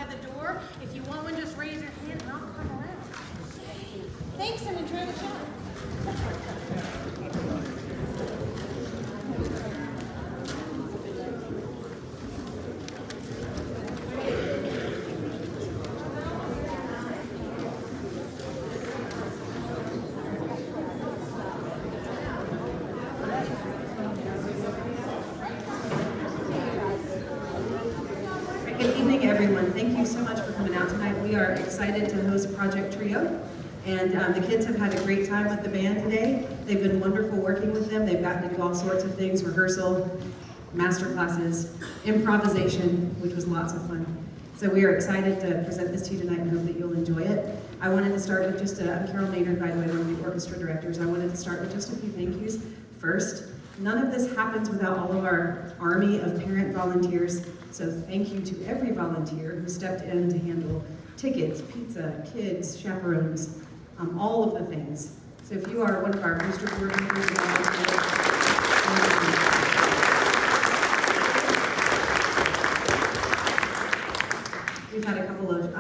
the door. If you want one, just raise your hand and I'll come around. Thanks and enjoy the show. Good evening, everyone. Thank you so much for coming out tonight. We are excited to host Project Trio, and the kids have had a great time with the band today. They've been wonderful working with them. They've gotten to do all sorts of things, rehearsal, master classes, improvisation, which was lots of fun. So we are excited to present this to you tonight and hope that you'll enjoy it. I wanted to start with just, I'm Carol Maynard, by the way, one of the orchestra directors. I wanted to start with just a few thank yous. First, none of this happens without all of our army of parent volunteers. So thank you to every volunteer who stepped in to handle tickets, pizza, kids, chaperones, all of the things. So if you are one of our booster board members and volunteers, we've had a couple of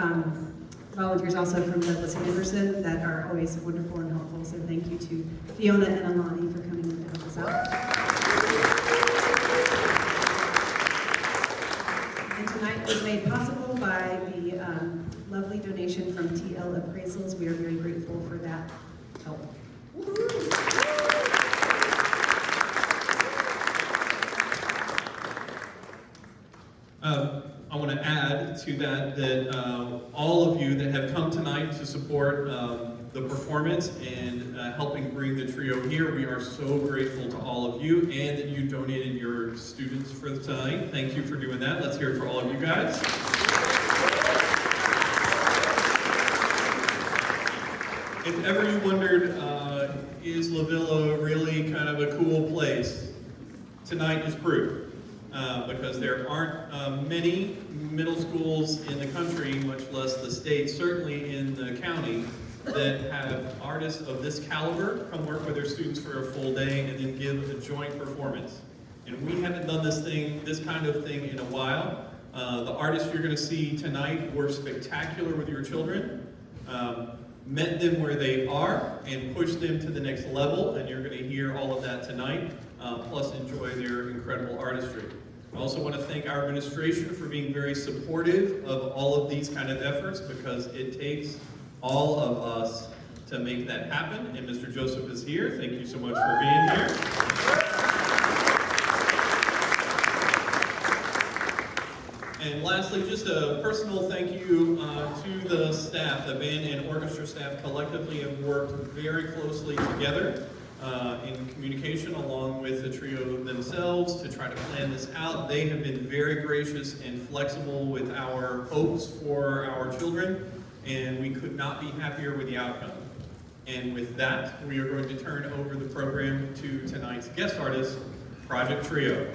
volunteers also from Douglas Anderson that are always wonderful and helpful. So thank you to Fiona and Alani for coming in to help us out. And tonight was made possible by the lovely donation from TL Appraisals. We are very grateful for that help. I want to add to that all of you that have come tonight to support the performance and helping bring the trio here, we are so grateful to all of you, and that you donated your students for tonight. Thank you for doing that. Let's hear it for all of you guys. If ever you wondered, is La Villa really kind of a cool place? Tonight is proof. Because there aren't many middle schools in the country, much less the state, certainly in the county, that have artists of this caliber come work with their students for a full day and then give a joint performance. And we haven't done this kind of thing in a while. The artists you're going to see tonight were spectacular with your children, met them where they are, and pushed them to the next level, and you're going to hear all of that tonight, plus enjoy their incredible artistry. I also want to thank our administration for being very supportive of all of these kind of efforts, because it takes all of us to make that happen. And Mr. Joseph is here. Thank you so much for being here. And lastly, just a personal thank you to the staff. The band and orchestra staff collectively have worked very closely together in communication along with the trio themselves to try to plan this out. They have been very gracious and flexible with our hopes for our children, and we could not be happier with the outcome. And with that, we are going to turn over the program to tonight's guest artist, Project Trio.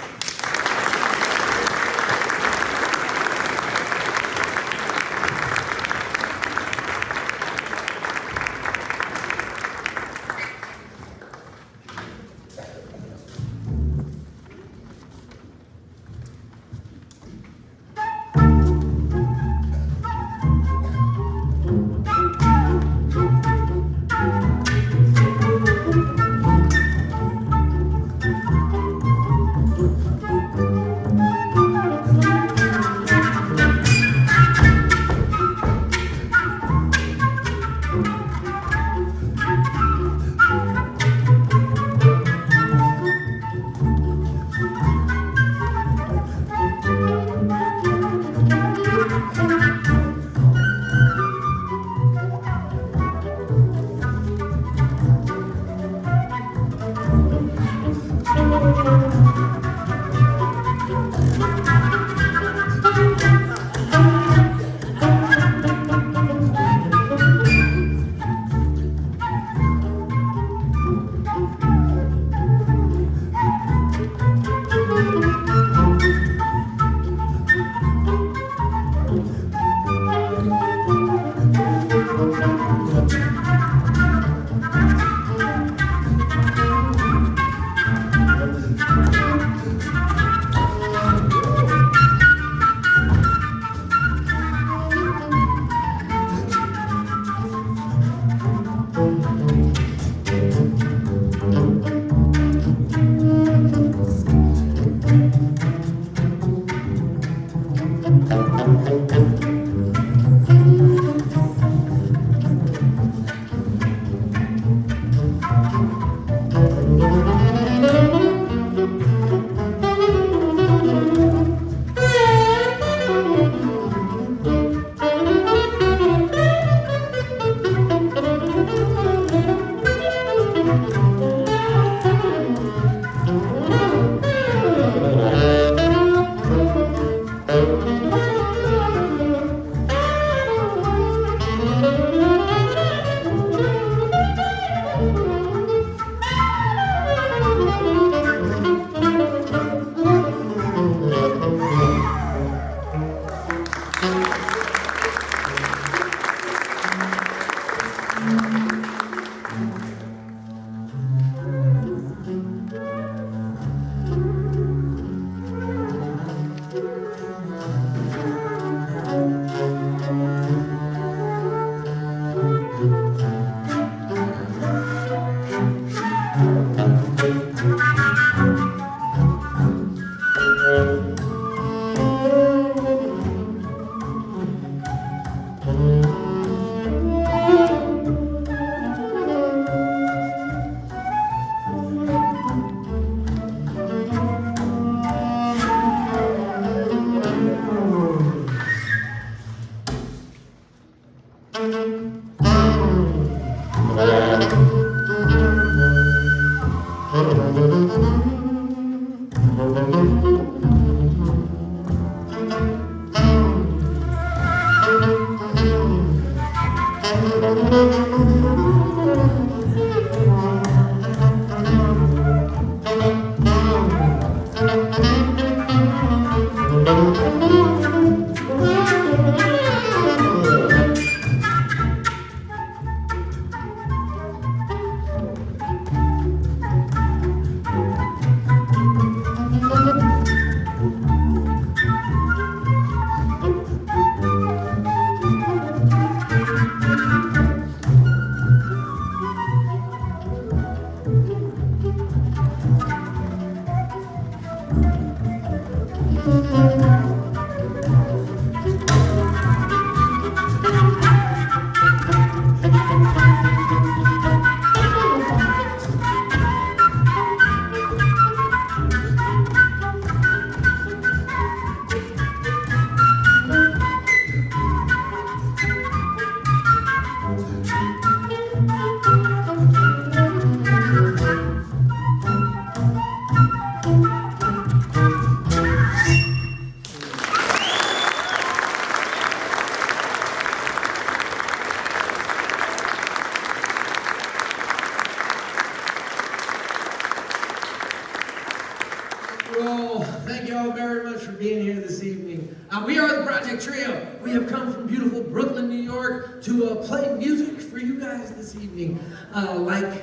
Well, thank you all very much for being here this evening. We are the Project Trio. We have come from beautiful Brooklyn, New York to play music for you guys this evening. Like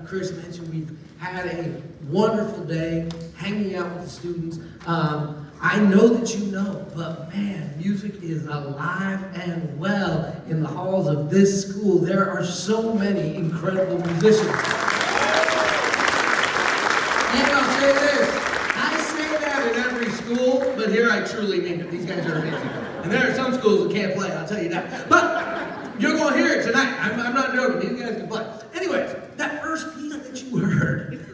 Chris mentioned, we've had a wonderful day hanging out with the students. I know that you know, but man, music is alive and well in the halls of this school. There are so many incredible musicians. And I'll say this, I say that in every school, but here I truly mean it. These guys are amazing. And there are some schools that can't play, I'll tell you that. But you're going to hear it tonight. I'm not joking. These guys can play. Anyways, that first piece that you heard,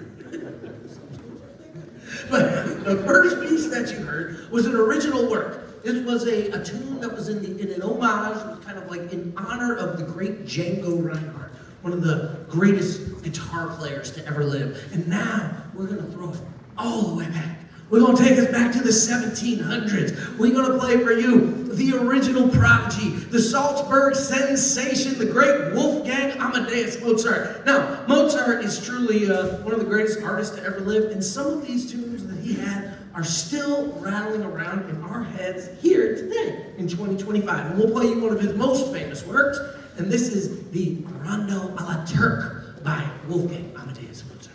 but the first piece that you heard was an original work. This was a tune that was in an homage, it was kind of like in honor of the great Django Reinhardt, one of the greatest guitar players to ever live. And now we're going to throw it all the way back. We're going to take us back to the 1700s. We're going to play for you the original prodigy, the Salzburg sensation, the great Wolfgang Amadeus Mozart. Now, Mozart is truly one of the greatest artists to ever live, and some of these tunes that he had are still rattling around in our heads here today in 2025. And we'll play you one of his most famous works, and this is the Rondo a la Turque by Wolfgang Amadeus Mozart.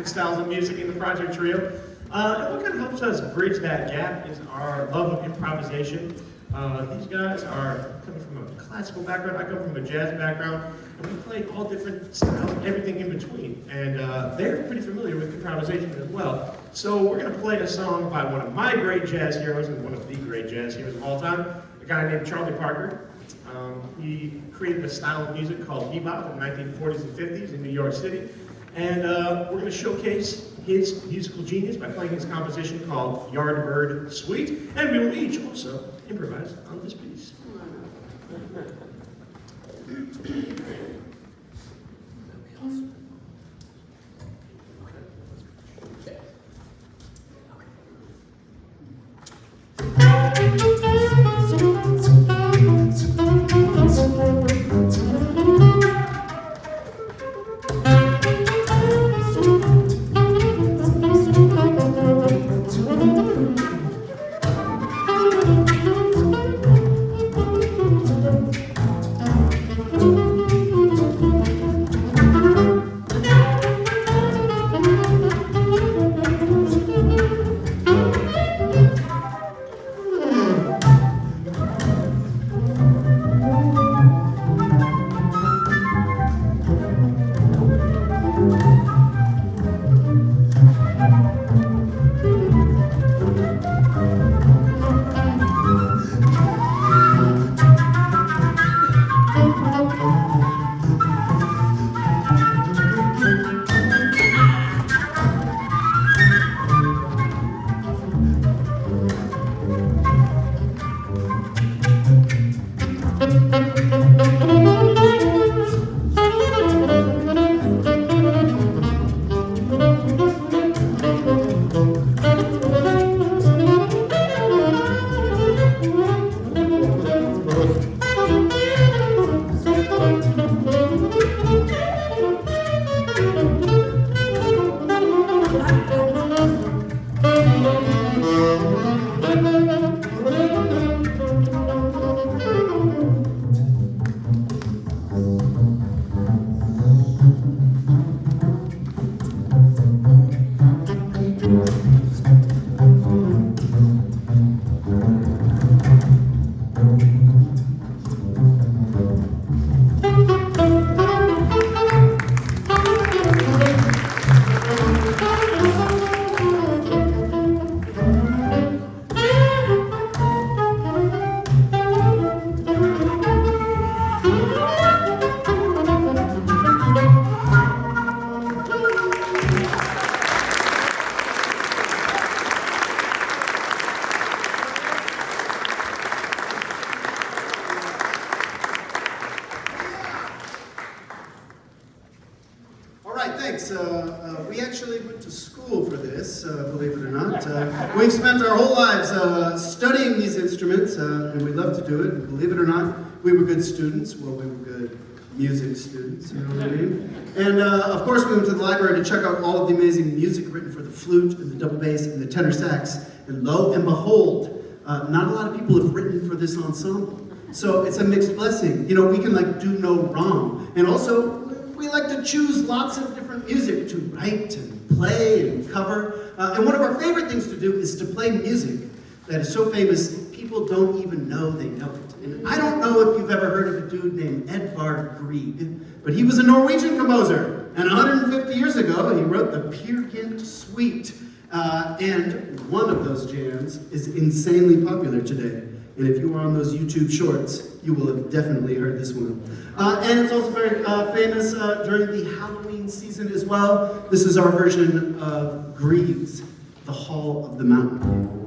Styles of music in the Project Trio. And what kind of helps us bridge that gap is our love of improvisation. These guys are coming from a classical background. I come from a jazz background. And we play all different styles, everything in between. And they're pretty familiar with improvisation as well. So we're going to play a song by one of my great jazz heroes and one of the great jazz heroes of all time, a guy named Charlie Parker. He created a style of music called bebop in the 1940s and 50s in New York City. And we're going to showcase his musical genius by playing his composition called Yardbird Suite. And we will each also improvise on this piece. We actually went to school for this, believe it or not. We've spent our whole lives studying these instruments, and we love to do it. And believe it or not, we were good students. Well, we were good music students, you know what I mean? And of course, we went to the library to check out all of the amazing music written for the flute and the double bass and the tenor sax. And lo and behold, not a lot of people have written for this ensemble. So it's a mixed blessing. You know, we can like do no wrong. And also, we like to choose lots of different music to write and play and cover. And one of our favorite things to do is to play music that is so famous, people don't even know they know it. And I don't know if you've ever heard of a dude named Edvard Grieg, but he was a Norwegian composer. And 150 years ago, he wrote the Peer Gynt Suite. And one of those jams is insanely popular today. And if you were on those YouTube shorts, you will have definitely heard this one. And it's also very famous during the Halloween season as well. This is our version of Grieg's The Hall of the Mountain.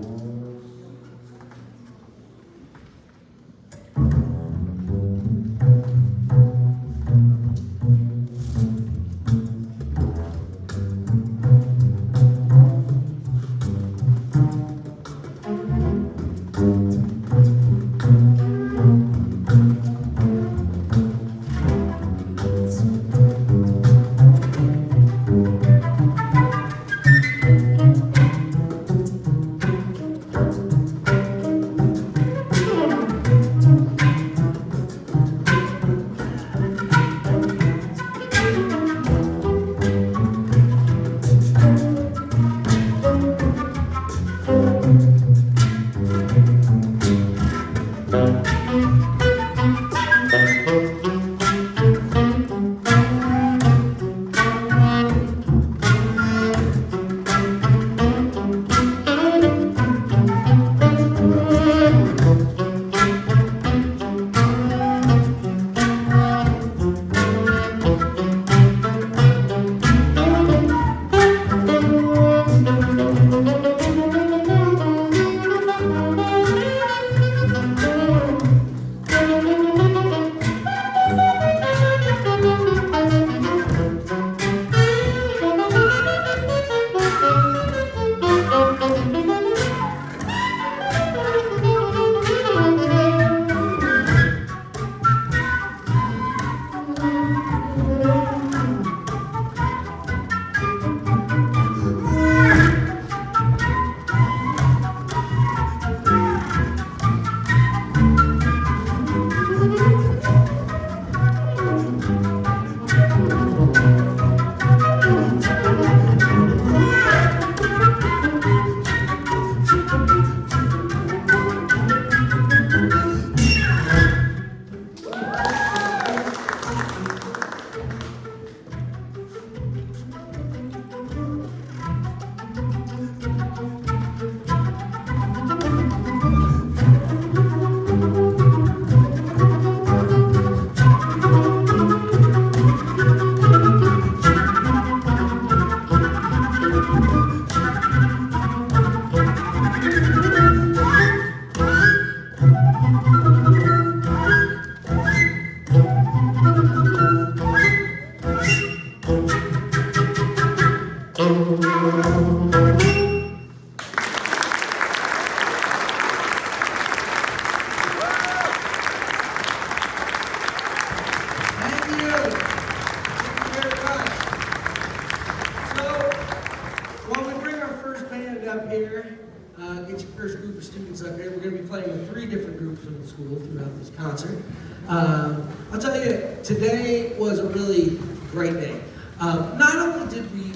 Get your first group of students up here. We're going to be playing with 3 different groups from the school throughout this concert. I'll tell you, today was a really great day. Not only did we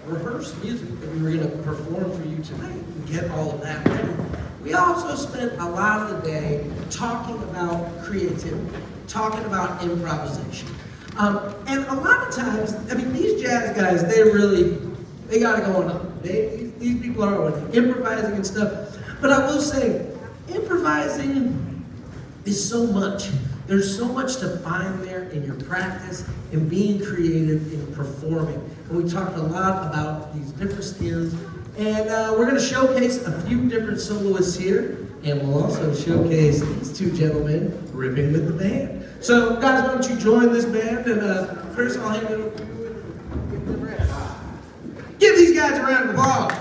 rehearse music that we were going to perform for you tonight and get all of that ready, we also spent a lot of the day talking about creativity, talking about improvisation. And a lot of times, I mean, these jazz guys, they got it going on. These people are improvising and stuff. But I will say, improvising is so much. There's so much to find there in your practice, in being creative, in performing. And we talked a lot about these different skills. And we're going to showcase a few different soloists here. And we'll also showcase these 2 gentlemen ripping with the band. So, guys, why don't you join this band? And first I'll hand it over to you. Give these guys a round of applause.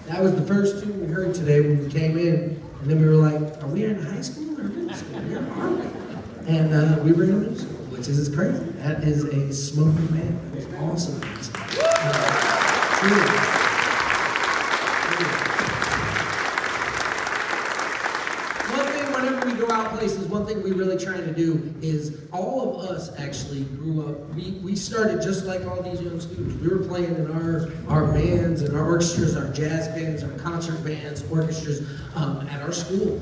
That was the first tune we heard today when we came in, and then we were like, are we in high school or middle school? Where are we? And we were in middle school, which is crazy. That is a smoking band. That was awesome. Truly. One thing, whenever we go out places, one thing we really try to do is all of us actually grew up. We started just like all these young students. We were playing in our bands and our orchestras, our jazz bands, our concert bands, orchestras at our school.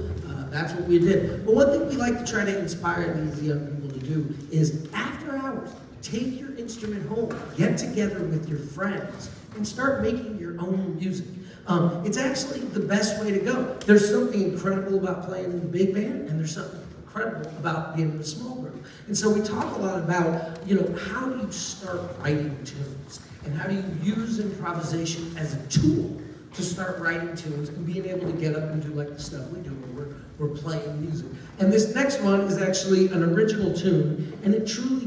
That's what we did. But one thing we like to try to inspire these young people to do is after hours, take your instrument home, get together with your friends, and start making your own music. It's actually the best way to go. There's something incredible about playing in the big band, and there's something incredible about being in a small group. And so we talk a lot about, how do you start writing tunes? And how do you use improvisation as a tool to start writing tunes and being able to get up and do like the stuff we do where we're playing music. And this next one is actually an original tune, and it truly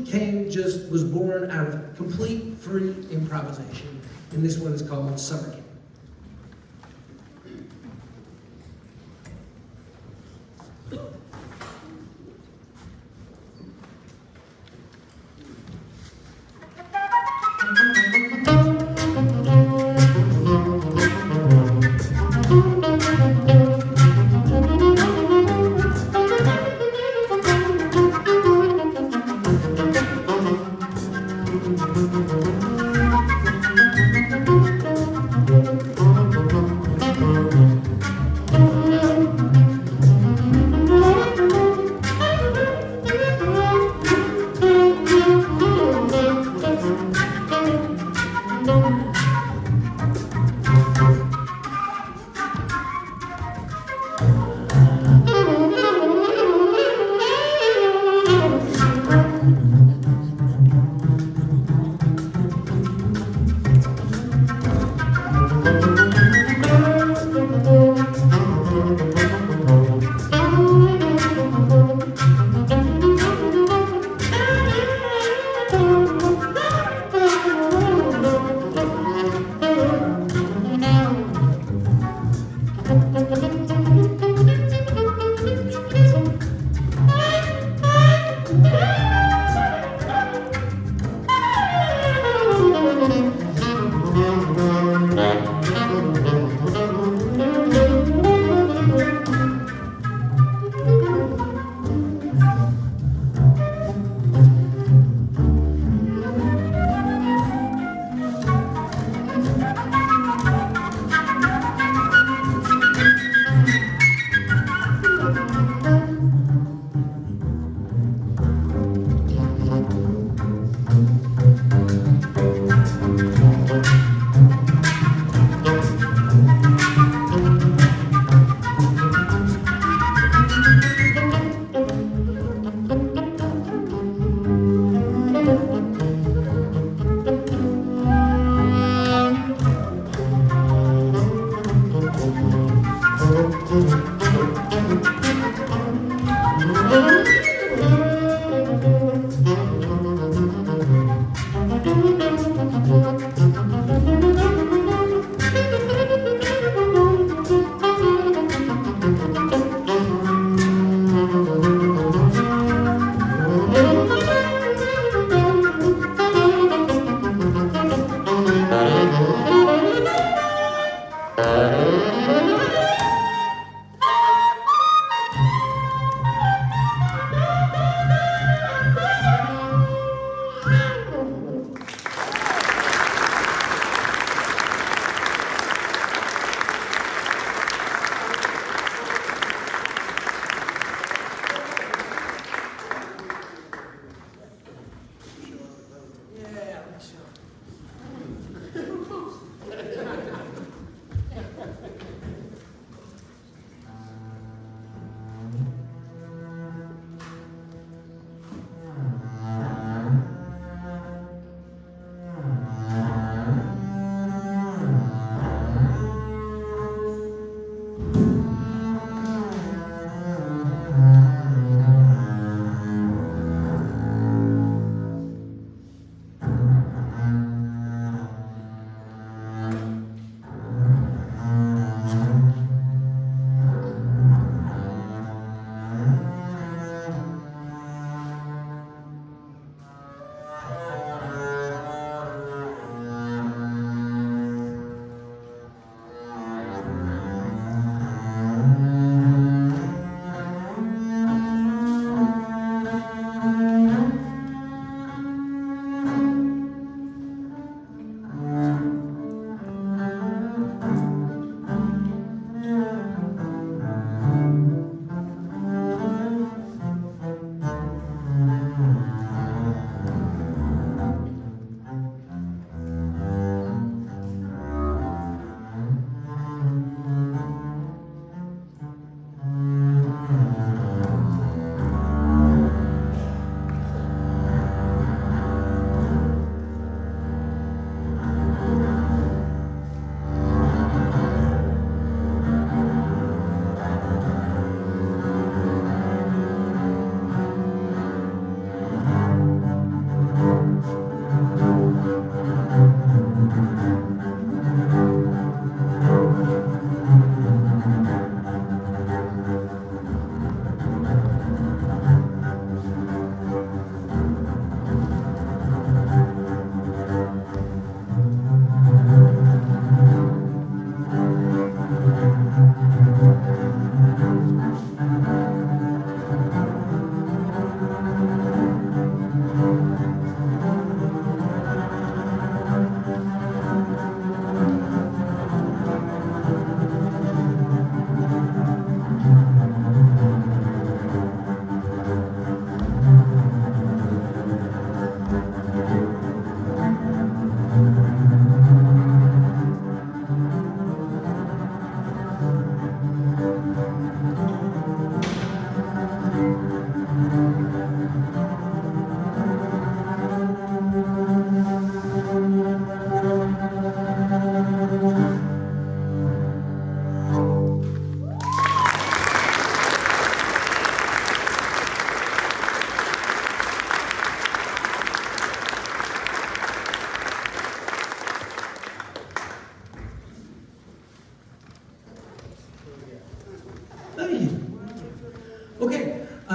was born out of complete free improvisation. And this one is called Summer Camp.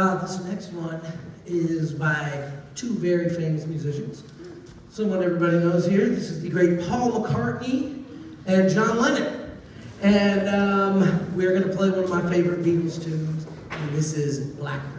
This next one is by two very famous musicians. Someone everybody knows here. This is the great Paul McCartney and John Lennon. And we're going to play one of my favorite Beatles tunes, and this is Blackbird.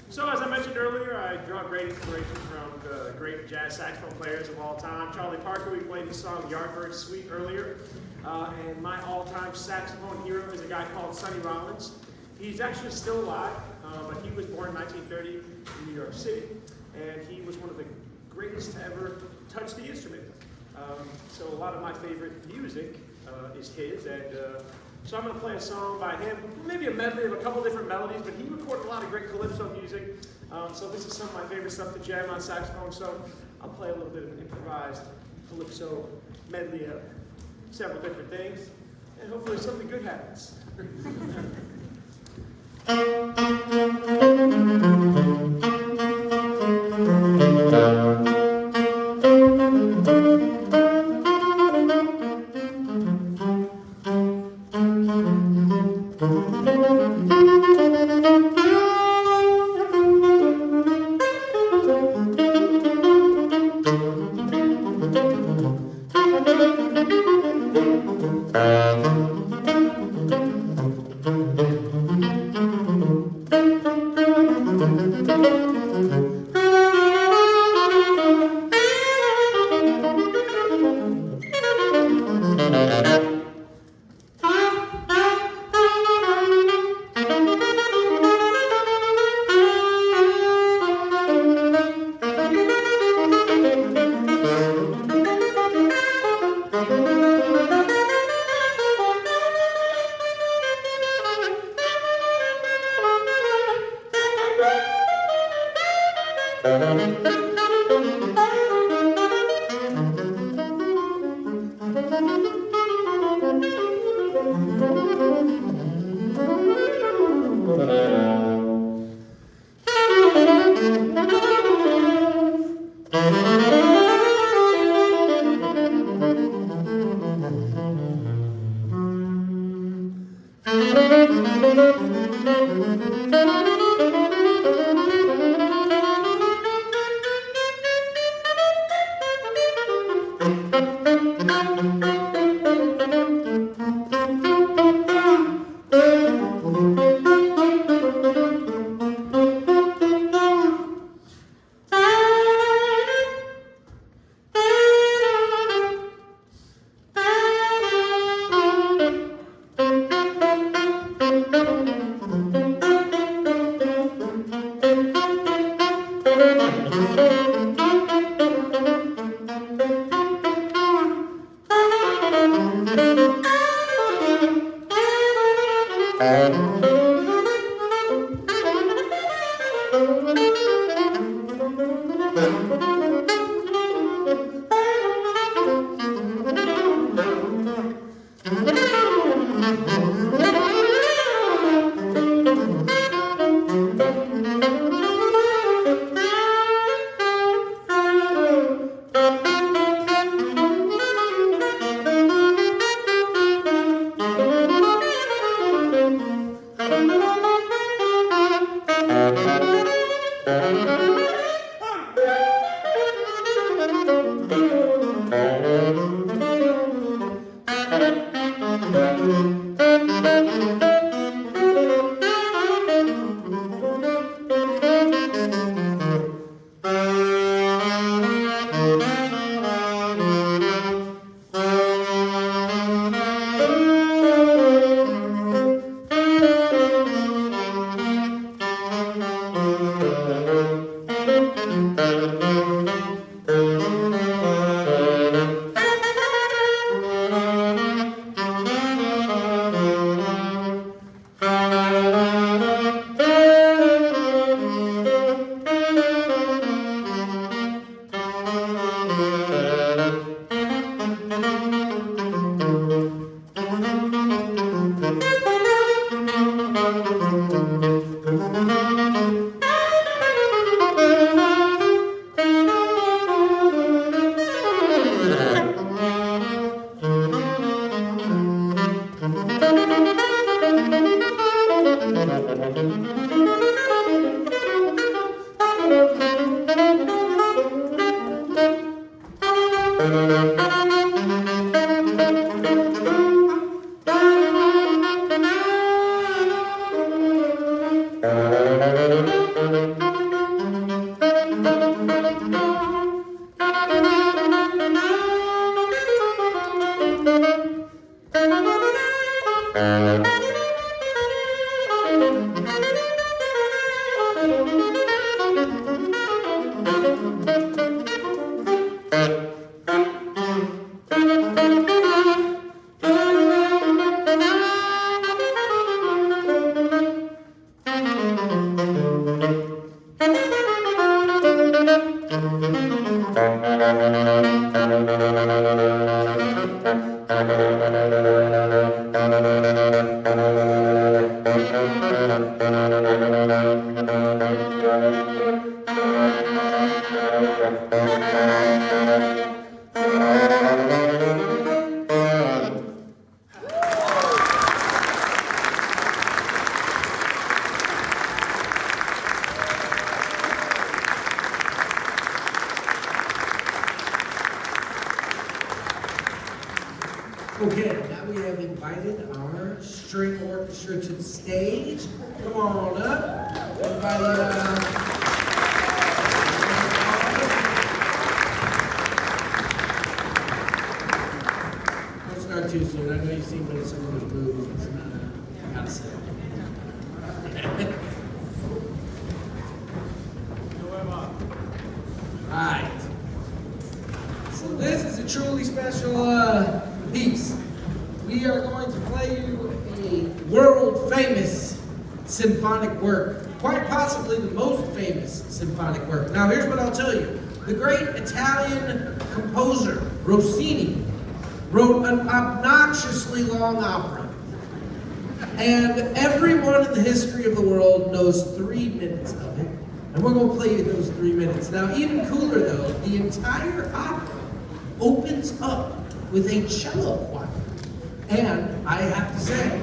So as I mentioned earlier, I draw great inspiration from the great jazz saxophone players of all time. Charlie Parker, we played the song Yardbird Suite earlier. And my all-time saxophone hero is a guy called Sonny Rollins. He's actually still alive, but he was born in 1930 in New York City. And he was one of the greatest to ever touch the instrument. So a lot of my favorite music is his. And so I'm going to play a song by him, maybe a medley of a couple different melodies, but he recorded a lot of great calypso music. So this is some of my favorite stuff to jam on saxophone. So I'll play a little bit of an improvised calypso medley of several different things, and hopefully something good happens. Okay, now we have invited our string orchestra to the stage. Come on up. Everybody, don't start too soon. I know you've seen some of those movies. It's not, I gotta say. Alright. So this is a truly special piece. We are going to play you a world-famous symphonic work, quite possibly the most famous symphonic work. Now here's what I'll tell you. The great Italian composer, Rossini, wrote an obnoxiously long opera. And everyone in the history of the world knows 3 minutes of it. And we're going to play you those 3 minutes. Now, even cooler though, the entire opera opens up with a cello choir. And I have to say,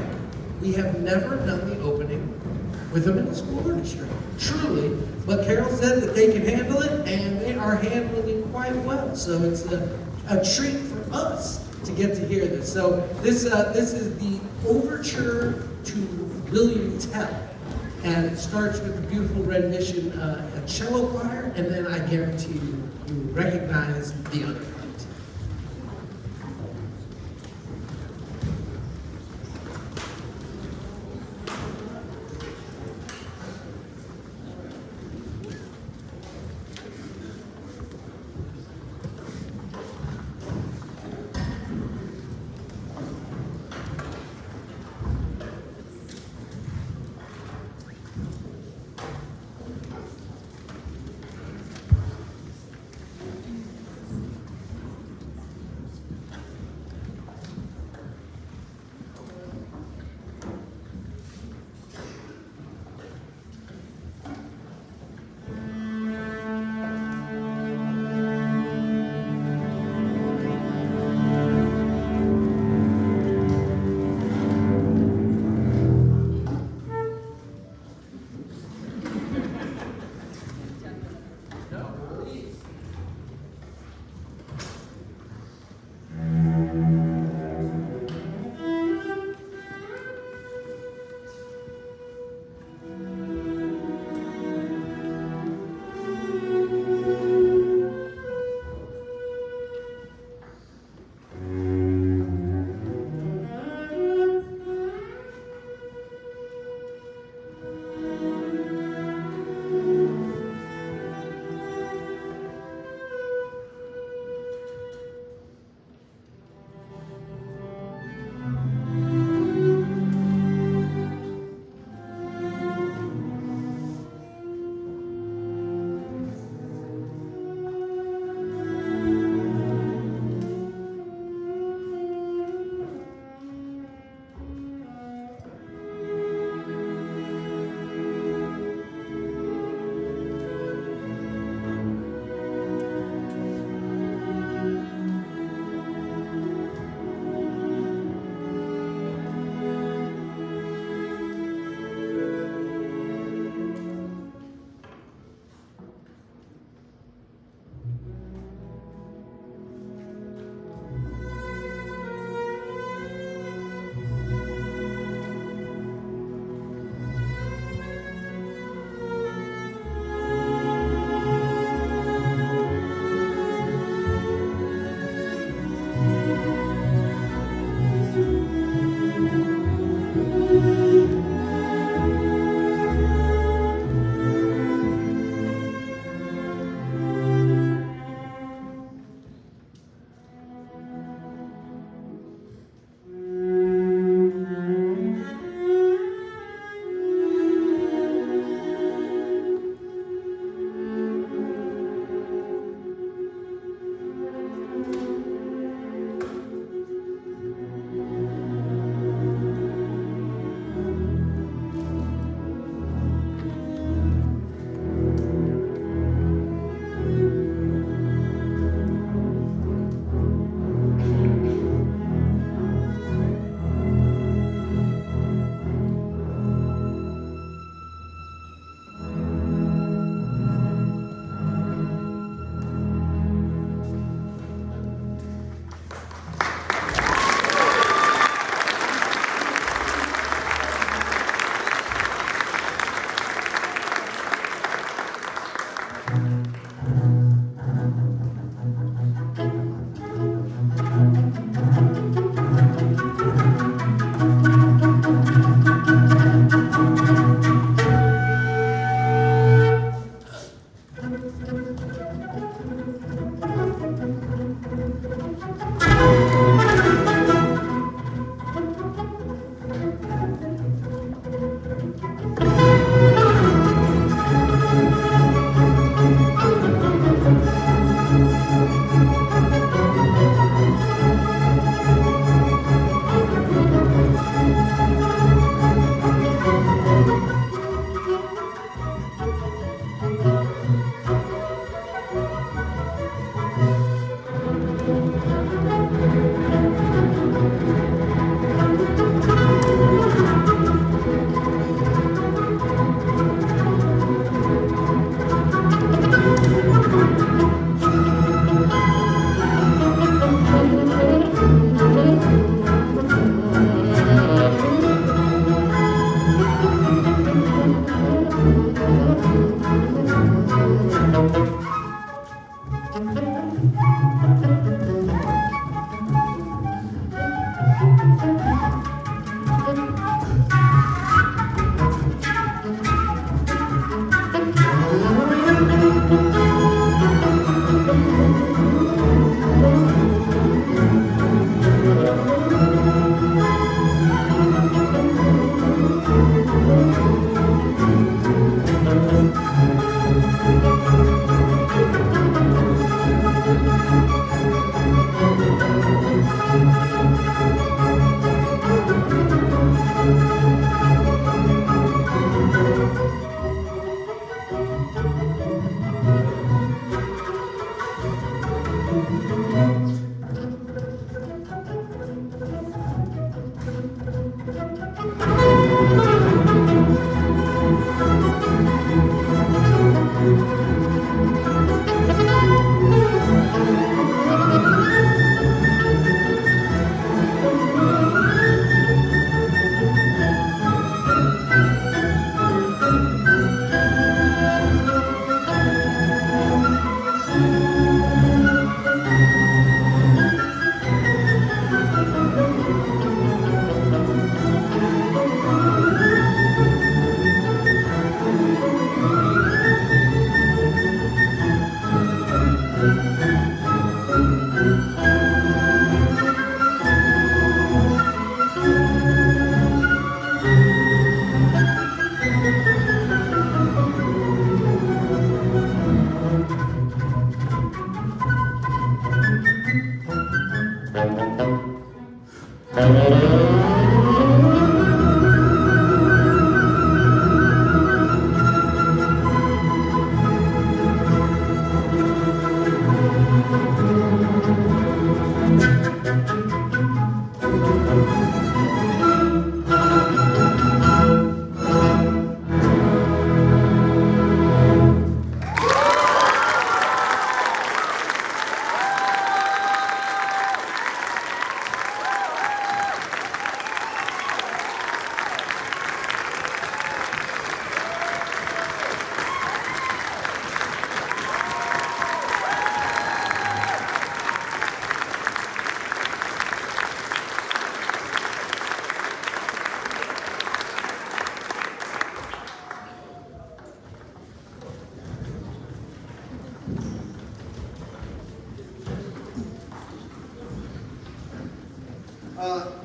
we have never done the opening with a middle school orchestra, truly. But Carol said that they can handle it, and they are handling it quite well. So it's a treat for us to get to hear this. So this is the overture to William Tell. And it starts with a beautiful rendition, a cello choir, and then I guarantee you recognize the other part.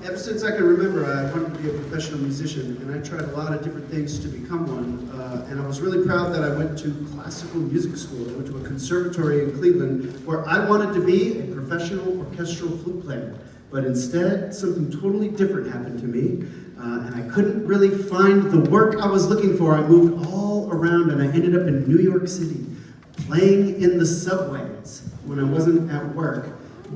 Ever since I can remember, I wanted to be a professional musician, and I tried a lot of different things to become one. And I was really proud that I went to classical music school. I went to a conservatory in Cleveland where I wanted to be a professional orchestral flute player. But instead, something totally different happened to me, and I couldn't really find the work I was looking for. I moved all around, and I ended up in New York City, playing in the subways when I wasn't at work,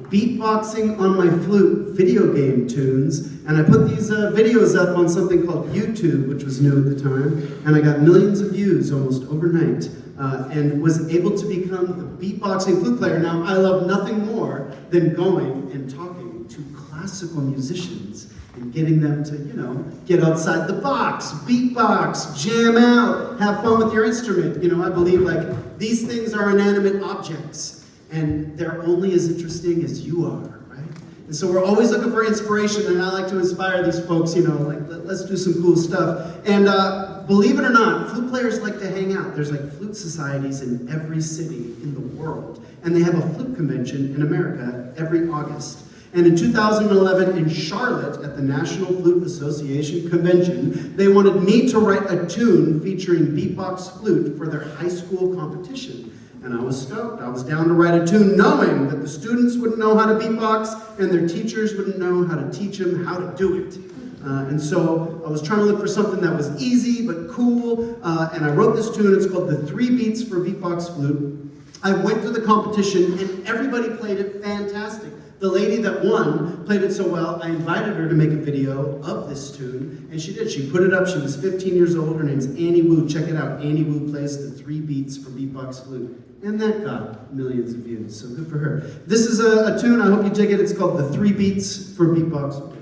beatboxing on my flute video game tunes, and I put these videos up on something called YouTube, which was new at the time, and I got millions of views almost overnight, and was able to become the beatboxing flute player. Now, I love nothing more than going and talking to classical musicians and getting them to, get outside the box, beatbox, jam out, have fun with your instrument. I believe like these things are inanimate objects, and they're only as interesting as you are, right? And so we're always looking for inspiration, and I like to inspire these folks, let's do some cool stuff. And believe it or not, flute players like to hang out. There's like flute societies in every city in the world, and they have a flute convention in America every August. And in 2011 in Charlotte at the National Flute Association Convention, they wanted me to write a tune featuring beatbox flute for their high school competition. And I was stoked. I was down to write a tune knowing that the students wouldn't know how to beatbox and their teachers wouldn't know how to teach them how to do it. And so I was trying to look for something that was easy but cool, and I wrote this tune. It's called The 3 Beats for Beatbox Flute. I went to the competition and everybody played it fantastic. The lady that won played it so well, I invited her to make a video of this tune, and she did. She put it up. She was 15 years old. Her name's Annie Wu. Check it out. Annie Wu plays The 3 Beats for Beatbox Flute. And that got millions of views, so good for her. This is a tune. I hope you dig it. It's called The 3 Beats for Beatbox Flute.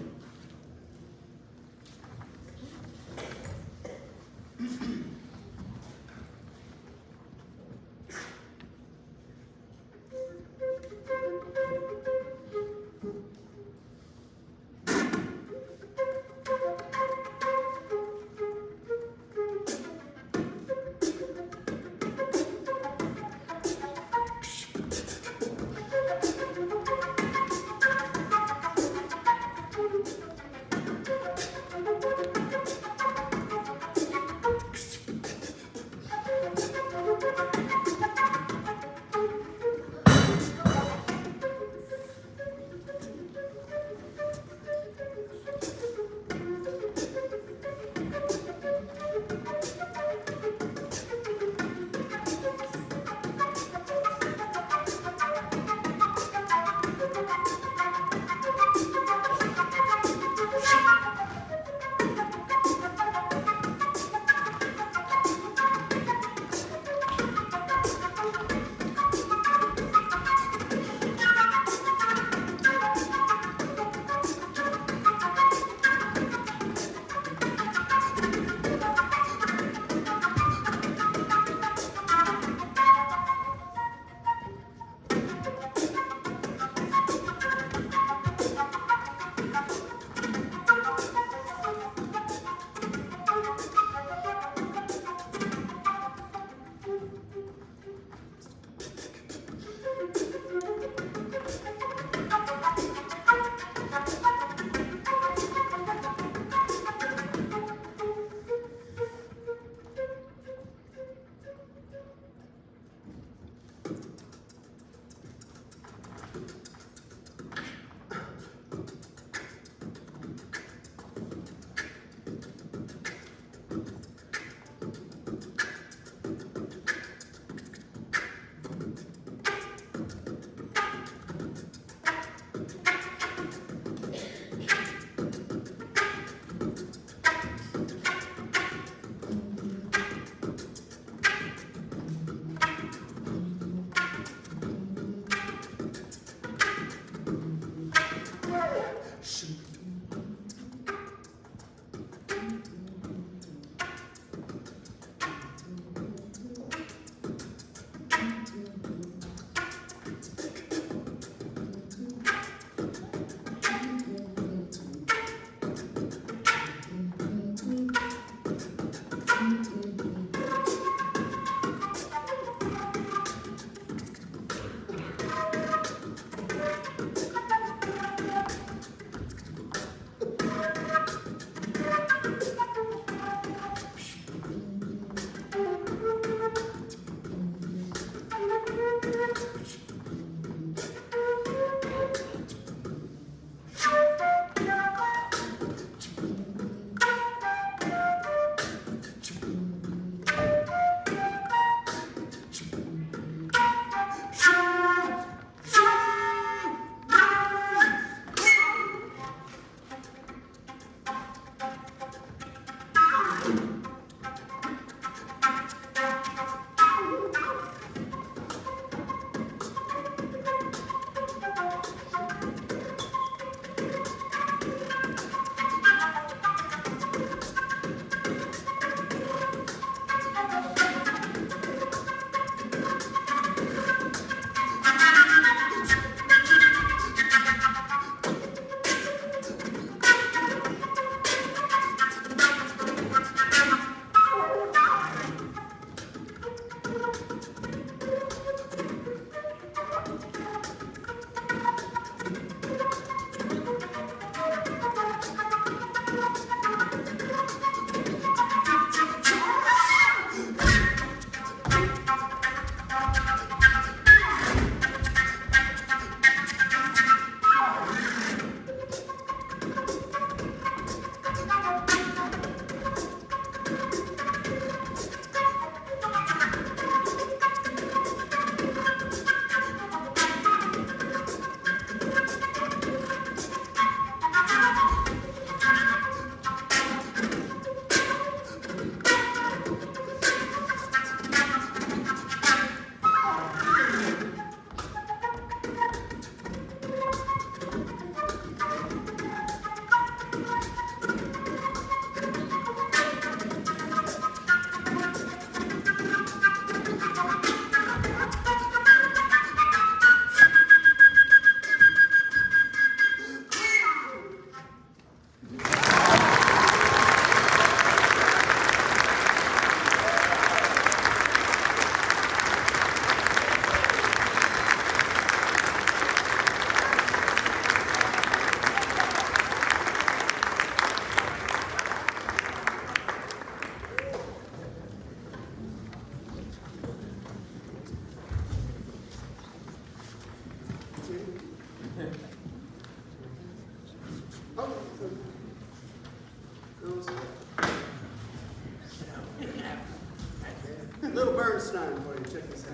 little Bernstein for you. Check this out.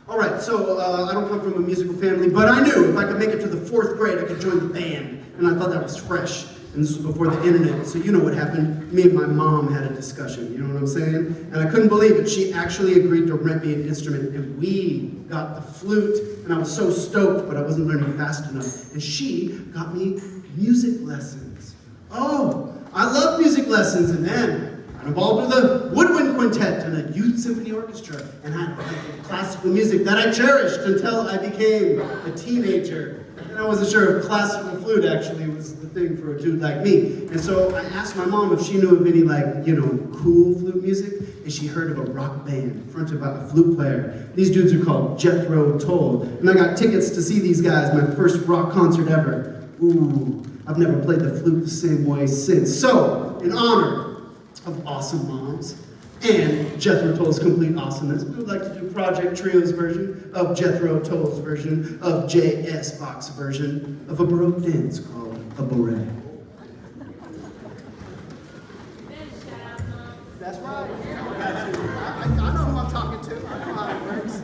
All right, so I don't come from a musical family, but I knew if I could make it to the 4th grade, I could join the band, and I thought that was fresh. And this was before the internet, so you know what happened. Me and my mom had a discussion, you know what I'm saying? And I couldn't believe it. She actually agreed to rent me an instrument, and we got the flute, and I was so stoked, but I wasn't learning fast enough. And she got me music lessons. Oh, I love music lessons, and then I'm involved with a woodwind quintet and a youth symphony orchestra, and I had classical music that I cherished until I became a teenager. And I wasn't sure if classical flute actually was the thing for a dude like me. And so I asked my mom if she knew of any, cool flute music, and she heard of a rock band fronted by a flute player. These dudes are called Jethro Tull, and I got tickets to see these guys, my first rock concert ever. Ooh, I've never played the flute the same way since. So, in honor of awesome moms and Jethro Tull's complete awesomeness, we would like to do Project Trio's version of Jethro Tull's version of J.S. Bach's version of a Baroque dance called a bourrée. That's right. I know who I'm talking to. I know how it works.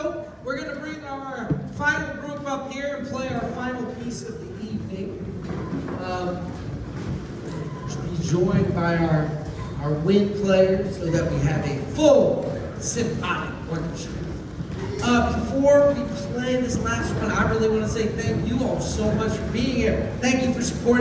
go. We're going to bring our final group up here and play our final piece of the evening. Be joined by our wind players so that we have a full symphonic orchestra. Before we play this last one, I really want to say thank you all so much for being here. Thank you for supporting